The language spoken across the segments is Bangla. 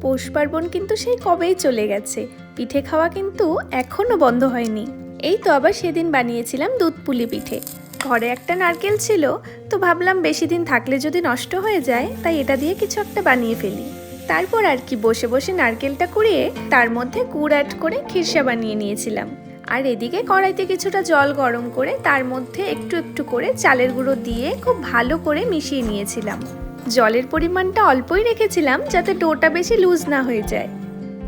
পৌষ পার্বণ কিন্তু সেই কবেই চলে গেছে, পিঠে খাওয়া কিন্তু এখনো বন্ধ হয়নি। এই তো আবার সেদিন বানিয়েছিলাম দুধ পুলি পিঠে। ঘরে একটা নারকেল ছিল, তো ভাবলাম বেশি দিন থাকলে যদি নষ্ট হয়ে যায়, তাই এটা দিয়ে কিছু একটা বানিয়ে ফেলি। তারপর আর কি বসে বসে নারকেলটা কুড়িয়ে তার মধ্যে গুড় অ্যাড করে খিরসা বানিয়ে নিয়েছিলাম। আর এদিকে কড়াইতে কিছুটা জল গরম করে তার মধ্যে একটু একটু করে চালের গুঁড়ো দিয়ে খুব ভালো করে মিশিয়ে নিয়েছিলাম। জলের পরিমাণটা অল্পই রেখেছিলাম যাতে ডোটা বেশি লুজ না হয়ে যায়।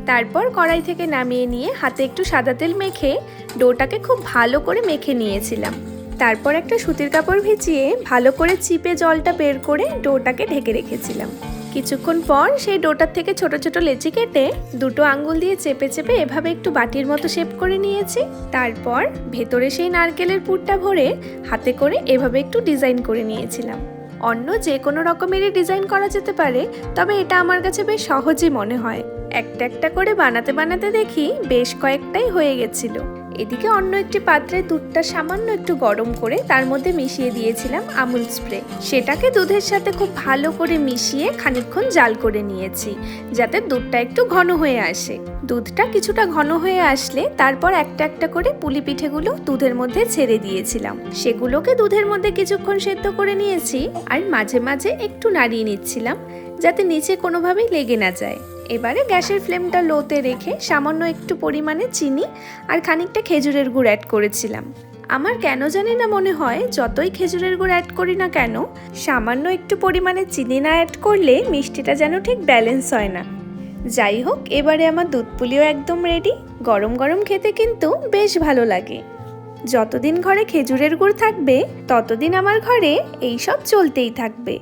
তারপর কড়াই থেকে নামিয়ে নিয়ে হাতে একটু সাদা তেল মেখে ডোটাকে খুব ভালো করে মেখে নিয়েছিলাম। তারপর একটা সুতির কাপড় ভিজিয়ে ভালো করে চিপে জলটা বের করে ডোটাকে ঢেকে রেখেছিলাম। কিছুক্ষণ পর সেই ডোটার থেকে ছোট ছোট লেচি কেটে দুটো আঙ্গুল দিয়ে চেপে চেপে এভাবে একটু বাটির মতো শেপ করে নিয়েছি। তারপর ভেতরে সেই নারকেলের পুরটা ভরে হাতে করে এভাবে একটু ডিজাইন করে নিয়েছিলাম। অন্য যে কোনো রকমেরই ডিজাইন করা যেতে পারে, তবে এটা আমার কাছে বেশ সহজই মনে হয়। একটা একটা করে বানাতে বানাতে দেখি বেশ কয়েকটাই হয়ে গেছিল। এদিকে অন্য একটি পাত্রে দুধটা সামান্য একটু গরম করে তার মধ্যে মিশিয়ে দিয়েছিলাম আমুল স্প্রে। সেটাকে দুধের সাথে খুব ভালো করে মিশিয়ে খানিকক্ষণ জাল করে নিয়েছি, যাতে দুধটা একটু ঘন হয়ে আসে। দুধটা কিছুটা ঘন হয়ে আসলে তারপর একটা একটা করে পুলি পিঠেগুলো দুধের মধ্যে ছেড়ে দিয়েছিলাম। সেগুলোকে দুধের মধ্যে কিছুক্ষণ সেদ্ধ করে নিয়েছি, আর মাঝে মাঝে একটু নাড়িয়ে নিচ্ছিলাম যাতে নিচে কোনোভাবেই লেগে না যায়। এবারে গ্যাসের ফ্লেমটা লোতে রেখে সামান্য একটু পরিমাণে চিনি আর খানিকটা খেজুরের গুড় অ্যাড করেছিলাম। আমার কেন জানি না মনে হয় যতই খেজুরের গুড় অ্যাড করি না কেন, সামান্য একটু পরিমাণে চিনি না অ্যাড করলে মিষ্টিটা যেন ঠিক ব্যালেন্স হয় না। যাই হোক, এবারে আমার দুধ পুলিও একদম রেডি। গরম গরম খেতে কিন্তু বেশ ভালো লাগে। যতদিন ঘরে খেজুরের গুড় থাকবে ততদিন আমার ঘরে এইসব চলতেই থাকবে।